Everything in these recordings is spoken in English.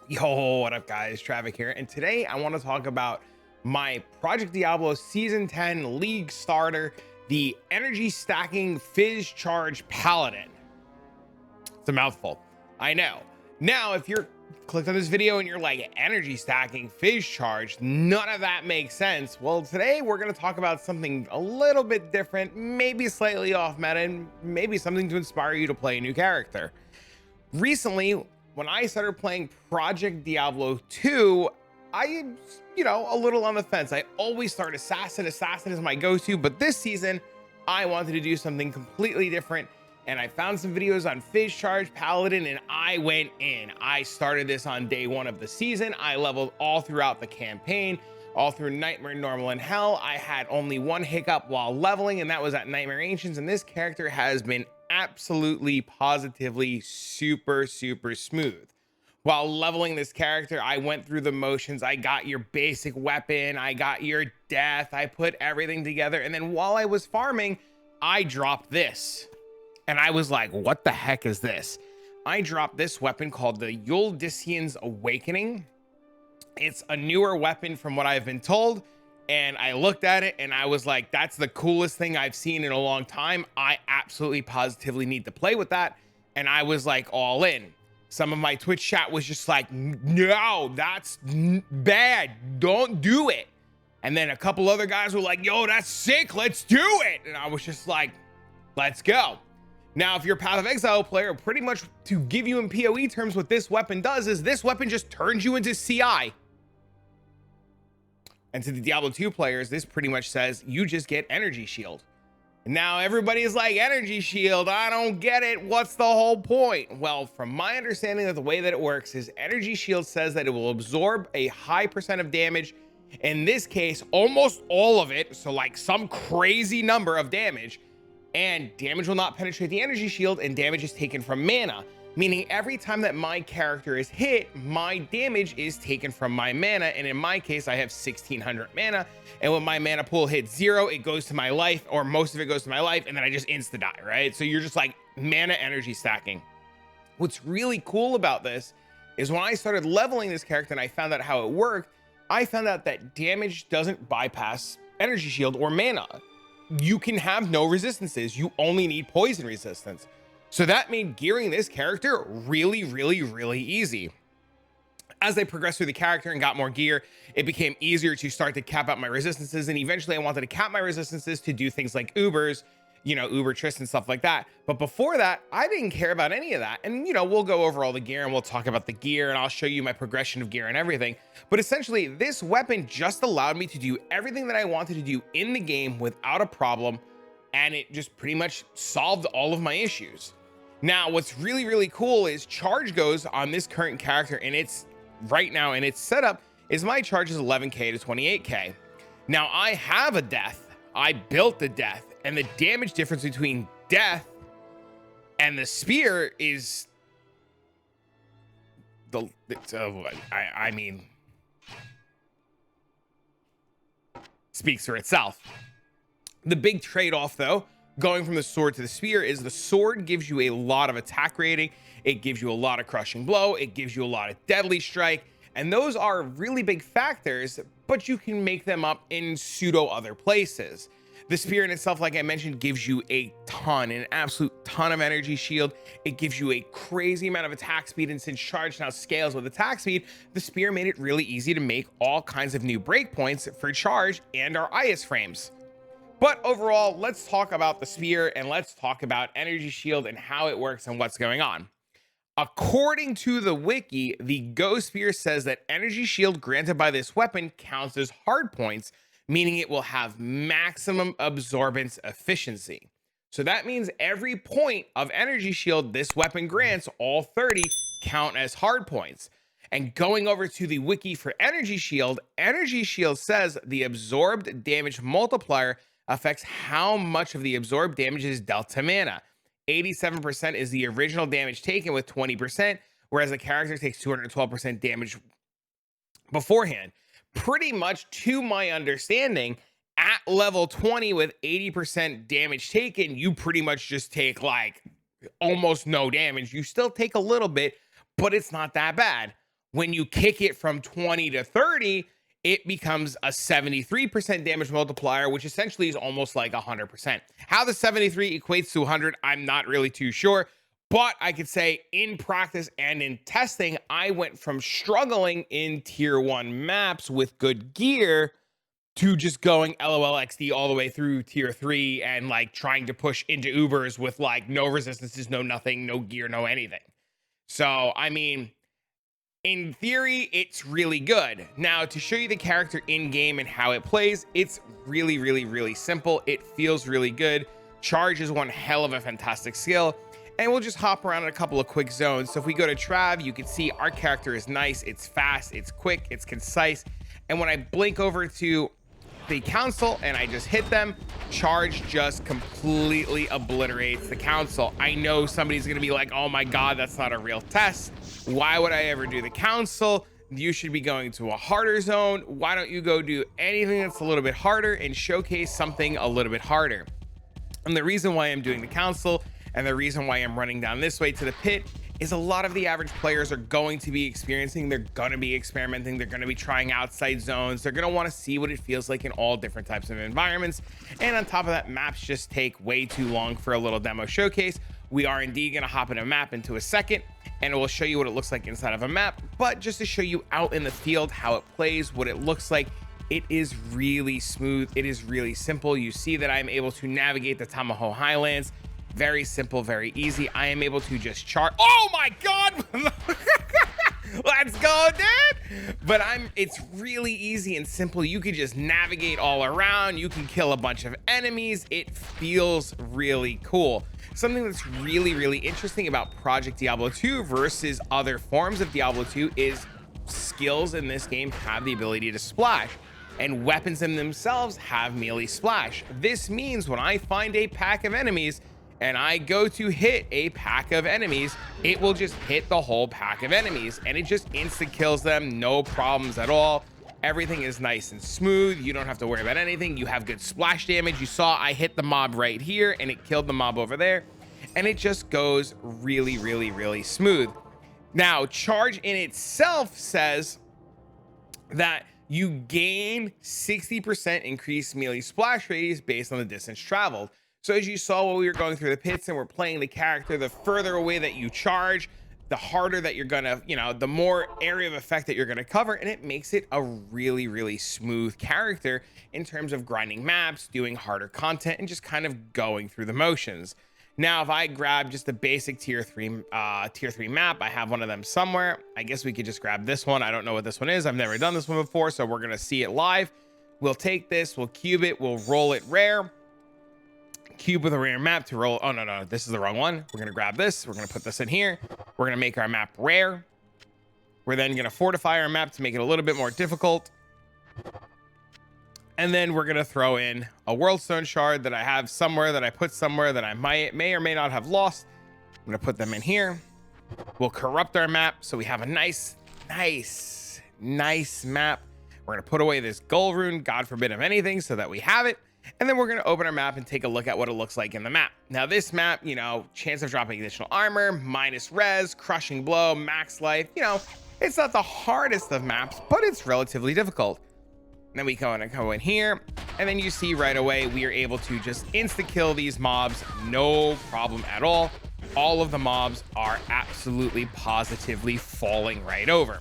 Yo, what up guys, Travic here, and today I want to talk about my Project Diablo Season 10 League starter, the Energy Stacking Charge Paladin. It's a mouthful, I know. Now, if you're clicked on this video and you're like, energy stacking, charge, none of that makes sense. Well, today we're going to talk about something a little bit different, maybe slightly off meta, and maybe something to inspire you to play a new character. Recently, when I started playing Project Diablo 2, I, a little on the fence. I always start Assassin. Assassin is my go-to, but this season, I wanted to do something completely different, and I found some videos on Charge Paladin, and I went in. I started this on day 1 of the season. I leveled all throughout the campaign, all through Nightmare, Normal, and Hell. I had only one hiccup while leveling, and that was at Nightmare Ancients, and this character has been absolutely positively super smooth. While leveling this character, I went through the motions. I got your basic weapon, I got your death, I put everything together, and then while I was farming, I dropped this, and I was like, what the heck is this? I dropped this weapon called the Uldyssians Awakening. It's a newer weapon from what I've been told, and I looked at it and I was like, that's the coolest thing I've seen in a long time. I absolutely positively need to play with that. And I was like all in. Some of my Twitch chat was just like, no, that's bad, don't do it. And then a couple other guys were like, yo, that's sick, let's do it. And I was just like, let's go. Now, if you're a Path of Exile player, pretty much to give you in PoE terms, what this weapon does is this weapon just turns you into CI. And to the Diablo 2 players, this pretty much says you just get energy shield. Now everybody's like, energy shield, I don't get it. What's the whole point? Well, from my understanding of the way that it works is energy shield says that it will absorb a high % of damage. In this case, almost all of it. So like some crazy number of damage, and damage will not penetrate the energy shield, and damage is taken from mana. Meaning every time that my character is hit, my damage is taken from my mana. And in my case, I have 1600 mana. And when my mana pool hits 0, it goes to my life, or most of it goes to my life, and then I just insta die, right? So you're just like mana energy stacking. What's really cool about this is when I started leveling this character and I found out how it worked, I found out that damage doesn't bypass energy shield or mana. You can have no resistances. You only need poison resistance. So that made gearing this character really easy. As I progressed through the character and got more gear, it became easier to start to cap out my resistances. And eventually I wanted to cap my resistances to do things like Ubers, Uber Trist and stuff like that. But before that, I didn't care about any of that. And, we'll go over all the gear and we'll talk about the gear and I'll show you my progression of gear and everything. But essentially, this weapon just allowed me to do everything that I wanted to do in the game without a problem. And it just pretty much solved all of my issues. Now, what's really cool is charge goes on this current character, and it's right now in its setup is my charge is 11k to 28k. Now I have a death. I built the death, and the damage difference between death and the spear is speaks for itself. The big trade-off though, going from the sword to the spear, is the sword gives you a lot of attack rating, it gives you a lot of crushing blow, it gives you a lot of deadly strike, and those are really big factors, but you can make them up in pseudo other places. The spear in itself, like I mentioned, gives you an absolute ton of energy shield. It gives you a crazy amount of attack speed, and since charge now scales with attack speed, the spear made it really easy to make all kinds of new breakpoints for charge and our IS frames. But overall, let's talk about the spear and let's talk about energy shield and how it works and what's going on. According to the wiki, the Go Spear says that energy shield granted by this weapon counts as hard points, meaning it will have maximum absorbance efficiency. So that means every point of energy shield this weapon grants, all 30, count as hard points. And going over to the wiki for energy shield says the absorbed damage multiplier affects how much of the absorbed damage is dealt to mana. 87% is the original damage taken with 20%, whereas the character takes 212% damage beforehand. Pretty much to my understanding, at level 20 with 80% damage taken, you pretty much just take like almost no damage. You still take a little bit, but it's not that bad. When you kick it from 20 to 30, it becomes a 73% damage multiplier, which essentially is almost like 100%. How the 73 equates to 100, I'm not really too sure, but I could say in practice and in testing, I went from struggling in tier 1 maps with good gear to just going LOL XD all the way through tier 3 and like trying to push into Ubers with like no resistances, no nothing, no gear, no anything. So, I mean, in theory, it's really good. Now, to show you the character in game and how it plays, it's really, really, really simple. It feels really good. Charge is one hell of a fantastic skill. And we'll just hop around in a couple of quick zones. So if we go to Trav, you can see our character is nice. It's fast, it's quick, it's concise. And when I blink over to the council and I just hit them, charge just completely obliterates the council. I know somebody's gonna be like, oh my God, that's not a real test. Why would I ever do the council? You should be going to a harder zone. Why don't you go do anything that's a little bit harder and showcase something a little bit harder? And the reason why I'm doing the council and the reason why I'm running down this way to the pit is a lot of the average players are going to be experiencing, they're going to be experimenting, they're going to be trying outside zones, they're going to want to see what it feels like in all different types of environments. And on top of that, maps just take way too long for a little demo showcase. We are indeed going to hop in a map into a second, and it will show you what it looks like inside of a map, but just to show you out in the field how it plays, what it looks like. It is really smooth, it is really simple. You see that I'm able to navigate the Tamaho Highlands. Very simple, very easy. I am able to just chart. Oh my God! Let's go, dude! But it's really easy and simple. You can just navigate all around. You can kill a bunch of enemies. It feels really cool. Something that's really, really interesting about Project Diablo 2 versus other forms of Diablo 2 is skills in this game have the ability to splash, and weapons in themselves have melee splash. This means when I find a pack of enemies and I go to hit a pack of enemies, it will just hit the whole pack of enemies and it just insta kills them, no problems at all. Everything is nice and smooth. You don't have to worry about anything. You have good splash damage. You saw I hit the mob right here and it killed the mob over there, and it just goes really, really, really smooth. Now, charge in itself says that you gain 60% increased melee splash radius based on the distance traveled. So as you saw while we were going through the pits and we're playing the character, the further away that you charge, the harder that you're gonna, the more area of effect that you're gonna cover, and it makes it a really, really smooth character in terms of grinding maps, doing harder content, and just kind of going through the motions. Now, if I grab just the basic tier 3 map, I have one of them somewhere. I guess we could just grab this one. I don't know what this one is. I've never done this one before, so we're gonna see it live. We'll take this, we'll cube it, we'll roll it rare. Cube with a rare map to roll. Oh, no, this is the wrong one. We're gonna grab this. We're gonna put this in here. We're gonna make our map rare. We're then gonna fortify our map to make it a little bit more difficult. And then we're gonna throw in a world stone shard that I have somewhere, that I put somewhere that I may or may not have lost. I'm gonna put them in here. We'll corrupt our map so we have a nice map. We're gonna put away this gold rune, God forbid of anything, so that we have it. And then we're going to open our map and take a look at what it looks like in the map. Now this map, chance of dropping additional armor, minus res, crushing blow, max life, it's not the hardest of maps, but it's relatively difficult. Then we go in here, and then you see right away, we are able to just insta kill these mobs, no problem at all. All of the mobs are absolutely positively falling right over.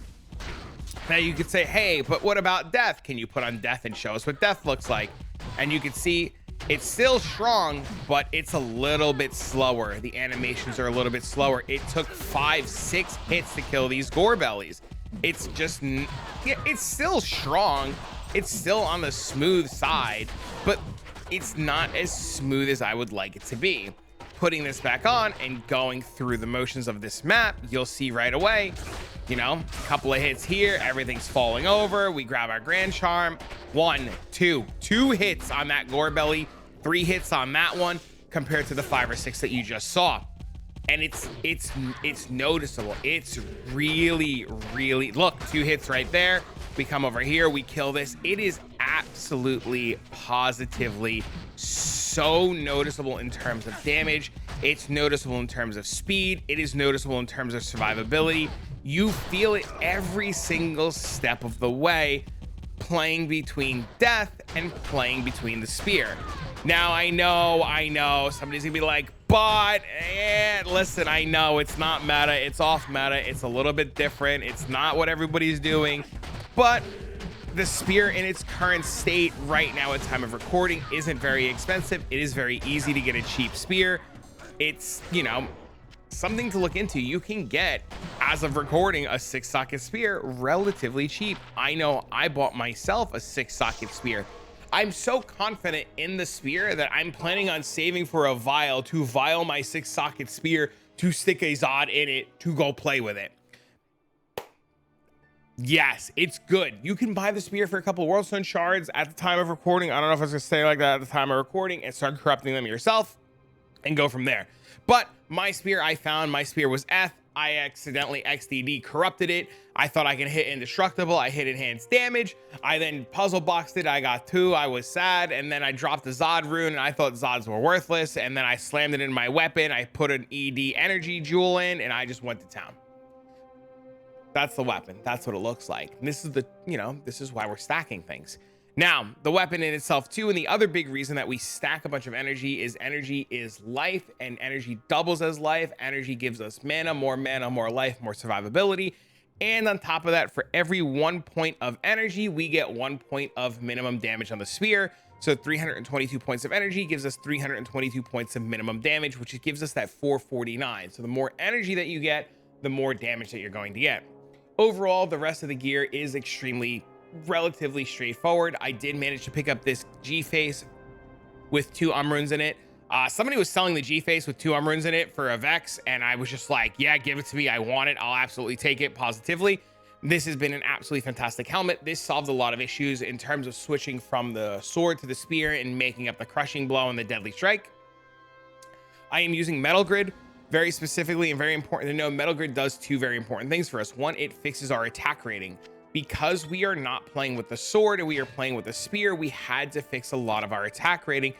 Now you could say, hey, but what about death? Can you put on death and show us what death looks like? And you can see it's still strong, but it's a little bit slower. The animations are a little bit slower. It took 5-6 hits to kill these gore bellies. It's just, it's still strong. It's still on the smooth side, but it's not as smooth as I would like it to be. Putting this back on and going through the motions of this map, you'll see right away, a couple of hits here, everything's falling over. We grab our Grand Charm. 1, 2 hits on that gore belly, 3 hits on that one, compared to the 5 or 6 that you just saw. And it's noticeable. It's really, really, look, 2 hits right there. We come over here, we kill this. It is absolutely, positively so noticeable in terms of damage. It's noticeable in terms of speed. It is noticeable in terms of survivability. You feel it every single step of the way, playing between death and playing between the spear. Now, I know, somebody's gonna be like, but listen, I know it's not meta, it's off meta, it's a little bit different, it's not what everybody's doing, but the spear in its current state right now at time of recording isn't very expensive. It is very easy to get a cheap spear. It's, you know, something to look into. You can get, as of recording, a 6-socket spear relatively cheap. I know I bought myself a 6-socket spear. I'm so confident in the spear that I'm planning on saving for a vial to vial my 6-socket spear to stick a Zod in it to go play with it. Yes, it's good. You can buy the spear for a couple World Stone shards at the time of recording. I don't know if I was gonna say like that at the time of recording, and start corrupting them yourself and go from there. But my spear, I found my spear was F. I accidentally XDD corrupted it. I thought I could hit indestructible. I hit enhanced damage. I then puzzle boxed it. I got 2. I was sad. And then I dropped the Zod rune and I thought Zods were worthless. And then I slammed it in my weapon. I put an ED energy jewel in and I just went to town. That's the weapon. That's what it looks like. And this is the, you know, this is why we're stacking things. Now, the weapon in itself too, and the other big reason that we stack a bunch of energy is life, and energy doubles as life. Energy gives us mana, more life, more survivability. And on top of that, for every 1 point of energy, we get 1 point of minimum damage on the spear. So 322 points of energy gives us 322 points of minimum damage, which gives us that 449. So the more energy that you get, the more damage that you're going to get. Overall, the rest of the gear is relatively straightforward. I did manage to pick up this G face with 2 runes in it. Somebody was selling the G face with 2 runes in it for a Vex, and I was just like, yeah, give it to me. I want it. I'll absolutely take it positively. This has been an absolutely fantastic helmet. This solved a lot of issues in terms of switching from the sword to the spear and making up the crushing blow and the deadly strike. I am using Metal Grid very specifically, and very important to know. Metal Grid does 2 very important things for us. One, it fixes our attack rating. Because we are not playing with the sword and we are playing with the spear, we had to fix a lot of our attack rating.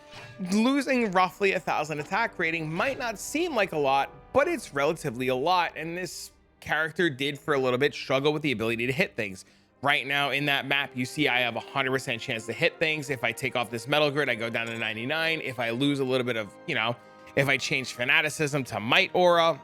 Losing roughly 1,000 attack rating might not seem like a lot, but it's relatively a lot. And this character did for a little bit struggle with the ability to hit things. Right now in that map, you see I have a 100% chance to hit things. If I take off this Metal Grid, I go down to 99. If I lose a little bit of, you know, if I change Fanaticism to Might Aura,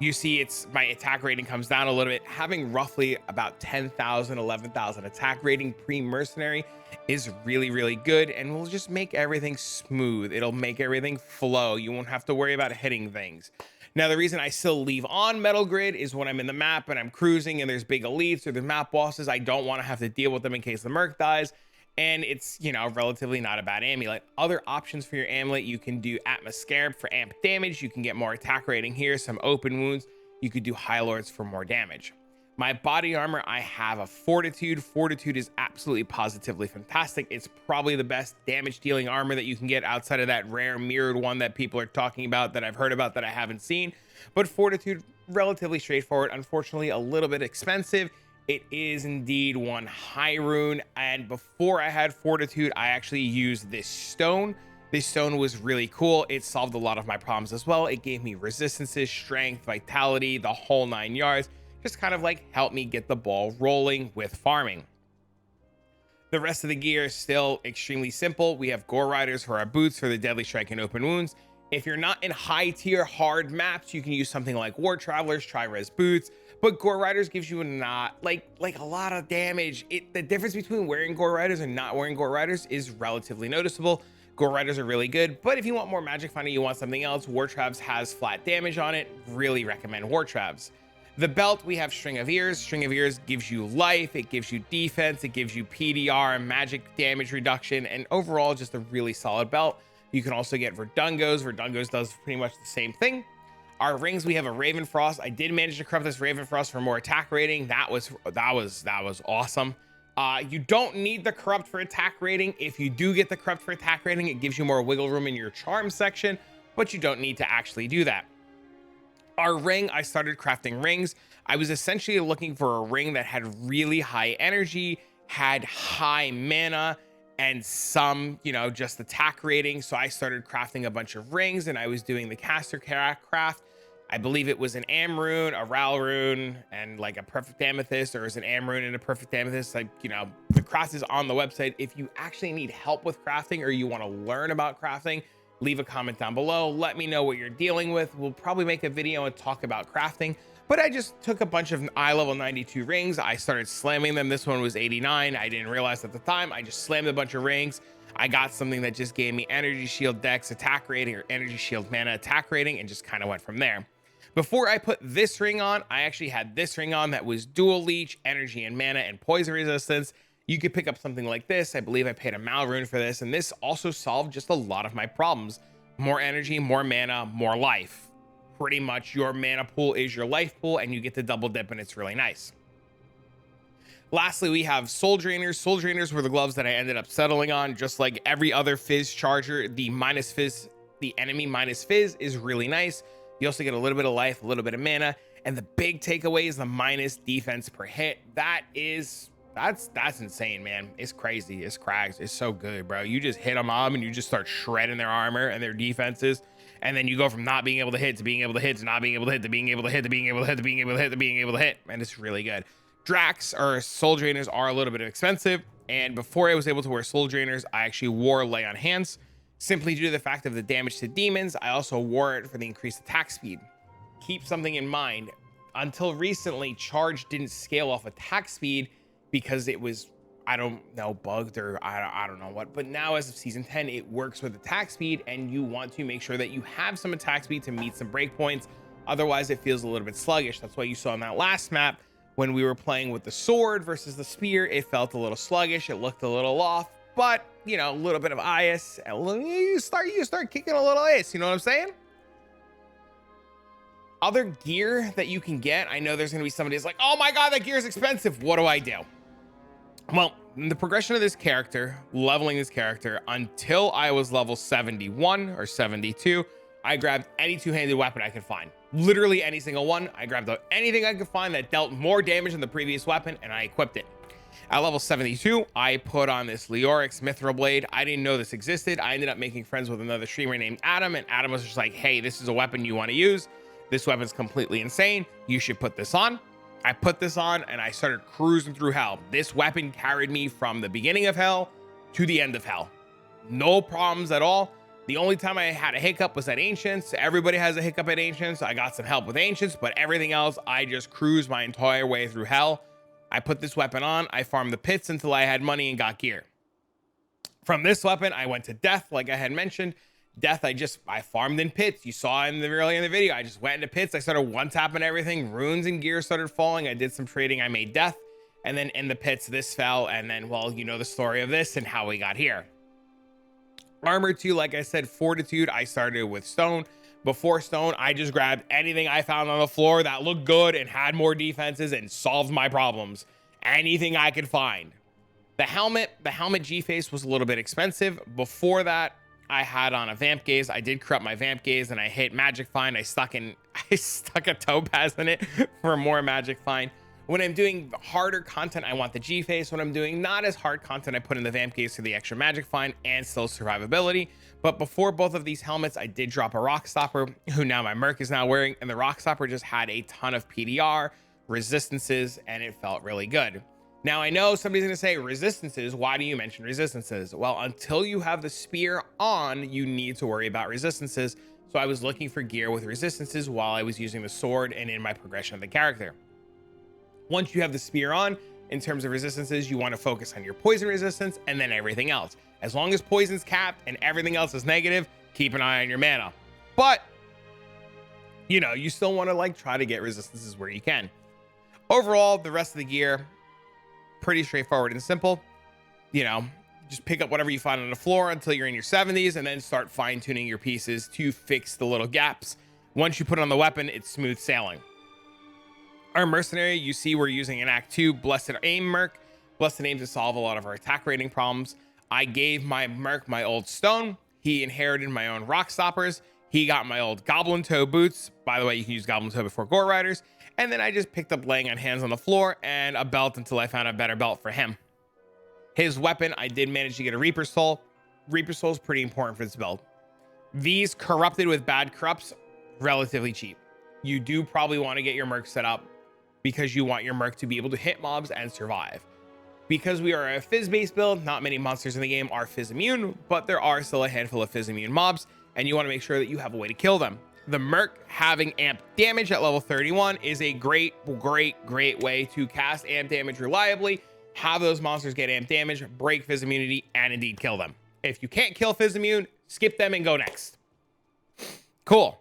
you see my attack rating comes down a little bit. Having roughly about 10,000, 11,000 attack rating pre-Mercenary is really, really good, and will just make everything smooth. It'll make everything flow. You won't have to worry about hitting things. Now, the reason I still leave on Metal Grid is when I'm in the map and I'm cruising and there's big elites or the map bosses, I don't want to have to deal with them in case the Merc dies. And it's, you know, relatively not a bad amulet. Other options for your amulet, you can do Atma Scarab for amp damage. You can get more attack rating here, some open wounds. You could do High Lords for more damage. My body armor, I have a Fortitude. Fortitude is absolutely positively fantastic. It's probably the best damage dealing armor that you can get outside of that rare mirrored one that people are talking about, that I've heard about, that I haven't seen. But Fortitude, relatively straightforward. Unfortunately, a little bit expensive. It is indeed 1 high rune, and before I had Fortitude, I actually used this stone. This stone was really cool. It solved a lot of my problems as well. It gave me resistances, strength, vitality, the whole 9 yards. Just kind of like helped me get the ball rolling with farming. The rest of the gear is still extremely simple. We have Gore Riders for our boots for the deadly strike and open wounds. If you're not in high tier hard maps, you can use something like War Travelers, Tri-Res boots. But Gore Riders gives you not like a lot of damage. The difference between wearing Gore Riders and not wearing Gore Riders is relatively noticeable. Gore Riders are really good, but if you want more Magic Finder, you want something else, War Travs has flat damage on it. Really recommend War Travs. The belt, we have String of Ears. String of Ears gives you life, it gives you defense, it gives you PDR, magic damage reduction, and overall just a really solid belt. You can also get Verdungos. Verdungos does pretty much the same thing. Our rings, we have a Raven Frost. I did manage to corrupt this Raven Frost for more attack rating. That was awesome. You don't need the corrupt for attack rating. If you do get the corrupt for attack rating, it gives you more wiggle room in your charm section, but you don't need to actually do that. Our ring, I started crafting rings. I was essentially looking for a ring that had really high energy, had high mana, and some, you know, just attack rating. So I started crafting a bunch of rings, and I was doing the caster craft. I believe it was an Am rune, a Ral rune, and like a perfect amethyst, or is an Am rune and a perfect amethyst. Like, you know, the craft is on the website. If you actually need help with crafting, or you want to learn about crafting, leave a comment down below. Let me know what you're dealing with. We'll probably make a video and talk about crafting. But I just took a bunch of eye level 92 rings. I started slamming them. This one was 89. I didn't realize at the time. I just slammed a bunch of rings. I got something that just gave me energy shield dex attack rating, or energy shield mana attack rating, and just kind of went from there. Before I put this ring on, I actually had this ring on that was dual leech, energy and mana, and poison resistance. You could pick up something like this. I believe I paid a Mal rune for this, and this also solved just a lot of my problems. More energy, more mana, more life. Pretty much your mana pool is your life pool, and you get to double dip, and it's really nice. Lastly, we have soul drainers. Soul drainers were the gloves that I ended up settling on. Just like every other fizz charger, the minus fizz, the enemy minus fizz is really nice. You also get a little bit of life, a little bit of mana, and the big takeaway is the minus defense per hit. That's insane, man. It's crazy. It's crags. It's so good, bro. You just hit a mob and you just start shredding their armor and their defenses, and then you go from not being able to hit to being able to hit to not being able to hit to being able to hit to being able to hit to being able to hit to being able to hit, and it's really good. Drax or soul drainers are a little bit expensive, and before I was able to wear soul drainers, I actually wore lay on hands. Simply due to the fact of the damage to demons. I also wore it for the increased attack speed. Keep something in mind. Until recently, charge didn't scale off attack speed because it was, I don't know, bugged, or I don't know what. But now as of season 10, it works with attack speed, and you want to make sure that you have some attack speed to meet some breakpoints. Otherwise, it feels a little bit sluggish. That's why you saw in that last map when we were playing with the sword versus the spear, it felt a little sluggish. It looked a little off. But, you know, a little bit of ice, you start kicking a little ice, you know what I'm saying? Other gear that you can get, I know there's going to be somebody who's like, oh my God, that gear is expensive. What do I do? Well, in the progression of this character, leveling this character, until I was level 71 or 72, I grabbed any two-handed weapon I could find. Literally any single one. I grabbed anything I could find that dealt more damage than the previous weapon, and I equipped it. At level 72, I put on this Leorix Mithril Blade. I didn't know this existed. I ended up making friends with another streamer named Adam, and Adam was just like, hey, this is a weapon you want to use. This weapon's completely insane. You should put this on. I put this on, and I started cruising through hell. This weapon carried me from the beginning of hell to the end of hell. No problems at all. The only time I had a hiccup was at Ancients. Everybody has a hiccup at Ancients. I got some help with Ancients, but everything else, I just cruised my entire way through hell. I put this weapon on, I farmed the pits until I had money and got gear. From this weapon, I went to death, like I had mentioned. Death, I farmed in pits. You saw earlier in the video, I just went into pits. I started one-tapping everything. Runes and gear started falling. I did some trading. I made death. And then in the pits, this fell. And then, well, you know the story of this and how we got here. Armor 2, like I said, fortitude. I started with stone. Before stone, I just grabbed anything I found on the floor that looked good and had more defenses and solved my problems. Anything I could find. The helmet G-face was a little bit expensive. Before that, I had on a vamp gaze. I did corrupt my vamp gaze and I hit magic find. I stuck a topaz in it for more magic find. When I'm doing harder content, I want the G-face. When I'm doing not as hard content, I put in the vamp gaze for the extra magic find and still survivability. But before both of these helmets, I did drop a rock stopper, who now my merc is now wearing, and the rock stopper just had a ton of PDR, resistances, and it felt really good. Now I know somebody's gonna say resistances. Why do you mention resistances? Well, until you have the spear on, you need to worry about resistances. So I was looking for gear with resistances while I was using the sword and in my progression of the character. Once you have the spear on, in terms of resistances, you want to focus on your poison resistance and then everything else. As long as poison's capped and everything else is negative, keep an eye on your mana. But, you know, you still want to like try to get resistances where you can. Overall, the rest of the gear, pretty straightforward and simple. You know, just pick up whatever you find on the floor until you're in your 70s and then start fine-tuning your pieces to fix the little gaps. Once you put on the weapon, it's smooth sailing. Our mercenary, you see we're using an Act 2 Blessed Aim Merc. Blessed Aim to solve a lot of our attack rating problems. I gave my Merc my old stone. He inherited my own rock stoppers. He got my old goblin toe boots. By the way, you can use goblin toe before gore riders. And then I just picked up laying on hands on the floor and a belt until I found a better belt for him. His weapon, I did manage to get a Reaper Soul. Reaper Soul is pretty important for this build. These corrupted with bad corrupts, relatively cheap. You do probably want to get your Merc set up because you want your Merc to be able to hit mobs and survive. Because we are a Fizz-based build, not many monsters in the game are Fizz immune, but there are still a handful of Fizz immune mobs, and you want to make sure that you have a way to kill them. The Merc having amp damage at level 31 is a great way to cast amp damage reliably, have those monsters get amp damage, break Fizz immunity, and indeed kill them. If you can't kill Fizz immune, skip them and go next. Cool.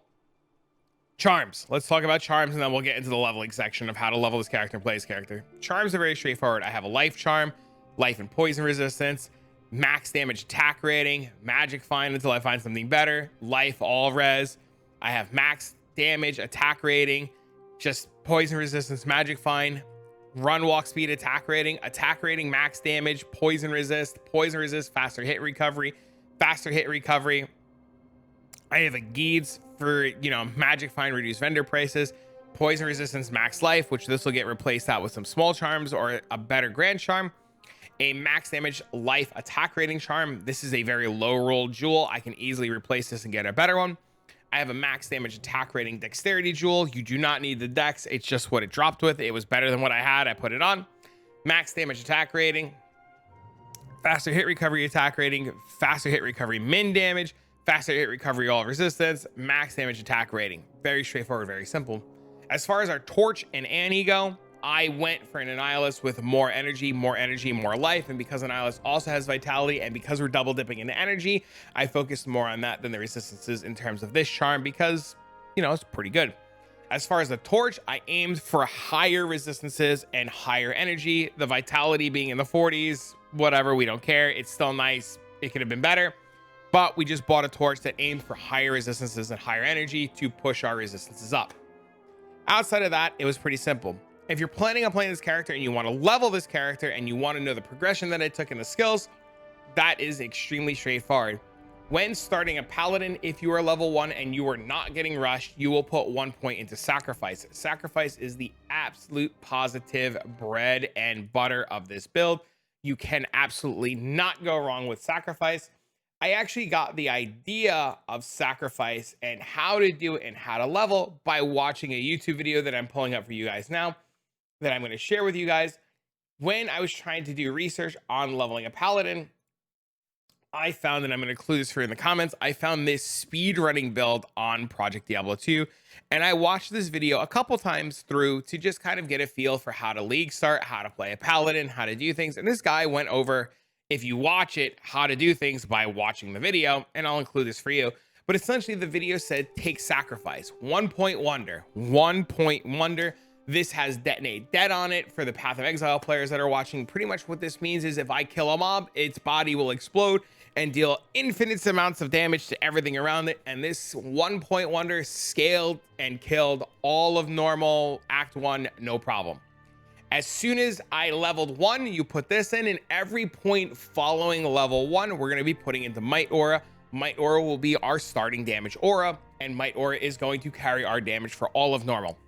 Charms. Let's talk about charms, and then we'll get into the leveling section of how to level this character and play this character. Charms are very straightforward. I have a life charm, life and poison resistance, max damage attack rating, magic find until I find something better, life all res. I have max damage attack rating, just poison resistance, magic find, run walk speed attack rating, max damage, poison resist, faster hit recovery. I have a Geeds for, you know, magic find, reduce vendor prices, poison resistance, max life, which this will get replaced out with some small charms or a better grand charm. A max damage life attack rating charm. This is a very low roll jewel. I can easily replace this and get a better one. I have a max damage attack rating dexterity jewel. You do not need the dex. It's just what it dropped with. It was better than what I had. I put it on. Max damage attack rating, faster hit recovery attack rating, faster hit recovery min damage, faster hit recovery all resistance, max damage attack rating. Very straightforward, very simple. As far as our Torch and Annie go, I went for an Annihilus with more energy, more life. And because Annihilus also has vitality, and because we're double dipping into energy, I focused more on that than the resistances in terms of this charm because, you know, it's pretty good. As far as the Torch, I aimed for higher resistances and higher energy. The vitality being in the 40s, whatever, we don't care. It's still nice. It could have been better. But we just bought a Torch that aimed for higher resistances and higher energy to push our resistances up. Outside of that, it was pretty simple. If you're planning on playing this character and you want to level this character and you want to know the progression that I took in the skills, that is extremely straightforward. When starting a Paladin, if you are level 1 and you are not getting rushed, you will put 1 point into Sacrifice. Sacrifice is the absolute positive bread and butter of this build. You can absolutely not go wrong with Sacrifice. I actually got the idea of Sacrifice and how to do it and how to level by watching a YouTube video that I'm pulling up for you guys now, that I'm going to share with you guys. When I was trying to do research on leveling a Paladin, I found, and I'm going to include this for in the comments, I found this speed running build on Project Diablo 2, and I watched this video a couple times through to just kind of get a feel for how to league start, how to play a Paladin, how to do things. And this guy went over, if you watch it, how to do things by watching the video, and I'll include this for you. But essentially the video said, take Sacrifice, 1 point wonder. This has Detonate Dead on it for the Path of Exile players that are watching. Pretty much what this means is if I kill a mob, its body will explode and deal infinite amounts of damage to everything around it. And this 1 point wonder scaled and killed all of normal Act 1, no problem. As soon as I leveled 1, you put this in, and every point following level 1, we're going to be putting into Might Aura. Might Aura will be our starting damage aura, and Might Aura is going to carry our damage for all of normal.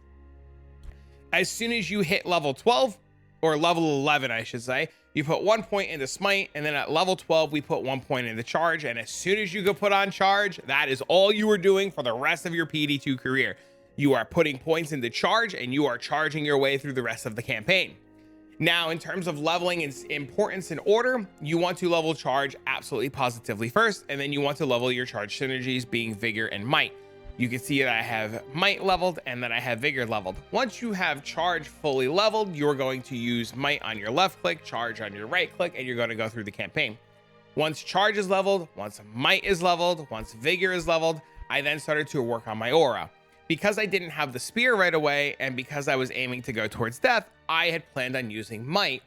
As soon as you hit level 12, or level 11, I should say, you put 1 point into Smite, and then at level 12, we put 1 point into Charge, and as soon as you go put on Charge, that is all you are doing for the rest of your PD2 career. You are putting points into Charge, and you are charging your way through the rest of the campaign. Now, in terms of leveling its importance and order, you want to level Charge absolutely positively first, and then you want to level your Charge synergies being Vigor and Might. You can see that I have Might leveled and that I have Vigor leveled. Once you have Charge fully leveled, you're going to use Might on your left click, Charge on your right click, and you're going to go through the campaign. Once Charge is leveled, once Might is leveled, once Vigor is leveled, I then started to work on my aura. Because I didn't have the spear right away, and because I was aiming to go towards death, I had planned on using Might.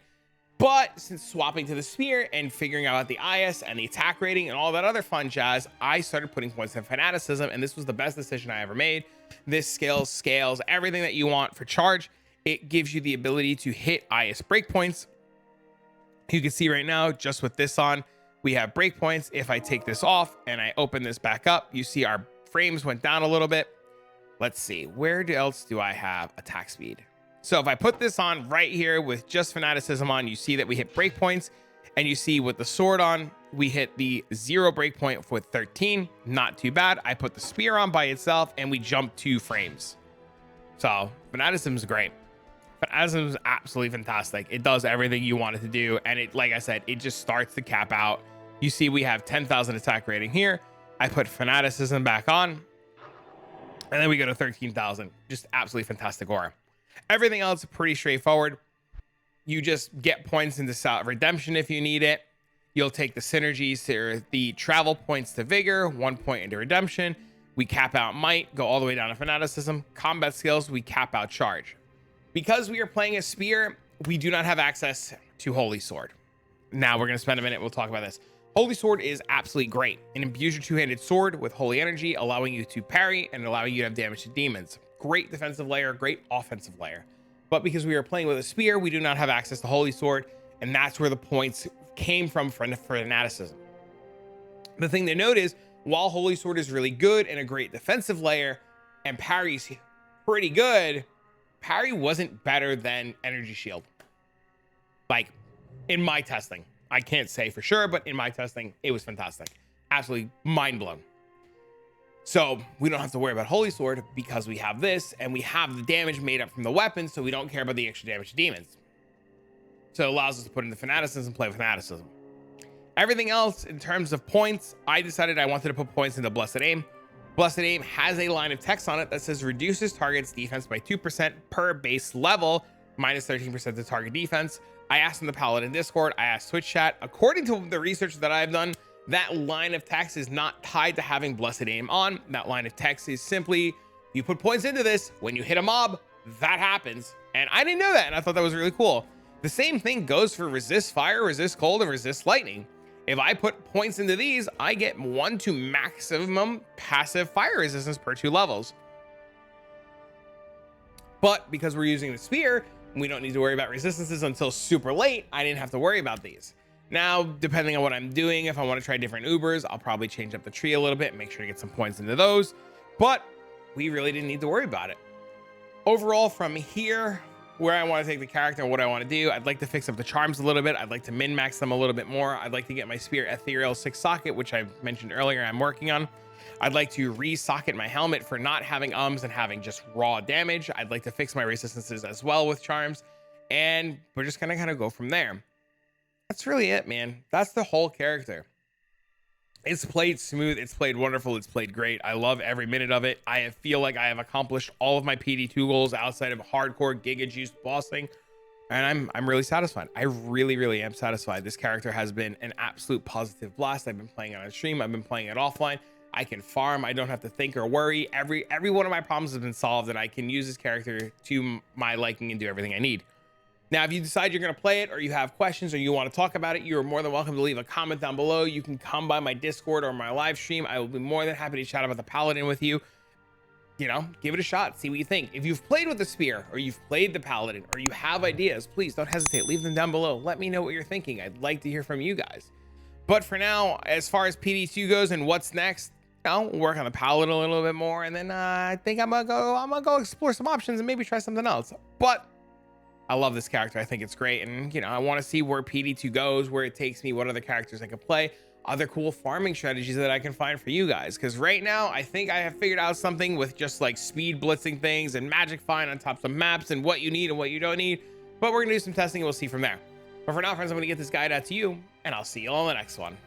But since swapping to the spear and figuring out the IS and the attack rating and all that other fun jazz, I started putting points in fanaticism, and this was the best decision I ever made. This scales everything that you want for Charge. It gives you the ability to hit IS breakpoints. You can see right now, just with this on, we have breakpoints. If I take this off and I open this back up, you see our frames went down a little bit. Let's see, where else do I have attack speed? So if I put this on right here with just fanaticism on, you see that we hit breakpoints. And you see with the sword on, we hit the 0 breakpoint with 13. Not too bad. I put the spear on by itself and we jumped 2 frames. So fanaticism is great. Fanaticism is absolutely fantastic. It does everything you want it to do. And it, like I said, it just starts to cap out. You see we have 10,000 attack rating here. I put fanaticism back on. And then we go to 13,000. Just absolutely fantastic aura. Everything else is pretty straightforward. You just get points into redemption if you need it. You'll take the synergies to the travel points to vigor, 1 point into redemption. We cap out might, go all the way down to fanaticism. Combat skills, we cap out charge. Because we are playing a spear, we do not have access to Holy Sword. Now we're going to spend a minute. We'll talk about this. Holy Sword is absolutely great. It imbues your two-handed sword with holy energy, allowing you to parry and allowing you to have damage to demons. Great defensive layer, great offensive layer. But because we are playing with a spear, we do not have access to Holy Sword, and that's where the points came from for fanaticism. The thing to note is, while Holy Sword is really good and a great defensive layer, and parry's pretty good, parry wasn't better than Energy Shield. Like, in my testing. I can't say for sure, but in my testing, it was fantastic. Absolutely mind blown. So we don't have to worry about Holy Sword because we have this and we have the damage made up from the weapon, so we don't care about the extra damage to demons. So it allows us to put in the fanaticism and play with fanaticism. Everything else in terms of points, I decided I wanted to put points into Blessed Aim. Blessed Aim has a line of text on it that says reduces target's defense by 2% per base level, minus 13% to target defense. I asked in the Paladin Discord, I asked Twitch chat. According to the research that I've done, that line of text is not tied to having Blessed Aim on. That line of text is simply, you put points into this, when you hit a mob, that happens. And I didn't know that, and I thought that was really cool. The same thing goes for resist fire, resist cold, and resist lightning. If I put points into these, I get 1 to maximum passive fire resistance per 2 levels. But because we're using the spear, we don't need to worry about resistances until super late. I didn't have to worry about these. Now, depending on what I'm doing, if I want to try different Ubers, I'll probably change up the tree a little bit, make sure to get some points into those. But we really didn't need to worry about it. Overall, from here, where I want to take the character and what I want to do, I'd like to fix up the charms a little bit. I'd like to min-max them a little bit more. I'd like to get my spear ethereal 6 socket, which I mentioned earlier I'm working on. I'd like to re-socket my helmet for not having and having just raw damage. I'd like to fix my resistances as well with charms. And we're just gonna kind of go from there. That's really it, man. That's the whole character. It's played smooth. It's played wonderful. It's played great. I love every minute of it. I feel like I have accomplished all of my PD2 goals outside of hardcore giga juice bossing. And I'm really satisfied. I really am satisfied. This character has been an absolute positive blast. I've been playing it on stream. I've been playing it offline. I can farm. I don't have to think or worry. Every one of my problems has been solved, and I can use this character to my liking and do everything I need. Now, if you decide you're going to play it, or you have questions, or you want to talk about it, you are more than welcome to leave a comment down below. You can come by my Discord or my live stream. I will be more than happy to chat about the Paladin with you. You know, give it a shot. See what you think. If you've played with the spear, or you've played the Paladin, or you have ideas, please don't hesitate. Leave them down below. Let me know what you're thinking. I'd like to hear from you guys. But for now, as far as PD2 goes and what's next, we'll work on the Paladin a little bit more, and then I think I'm gonna go explore some options and maybe try something else. But I love this character. I think it's great, and you know, I want to see where PD2 goes, where it takes me, what other characters I can play, other cool farming strategies that I can find for you guys. Because right now, I think I have figured out something with just like speed blitzing things and magic find on top of maps and what you need and what you don't need. But we're gonna do some testing and we'll see from there. But for now, friends, I'm gonna get this guide out to you, and I'll see you on the next one.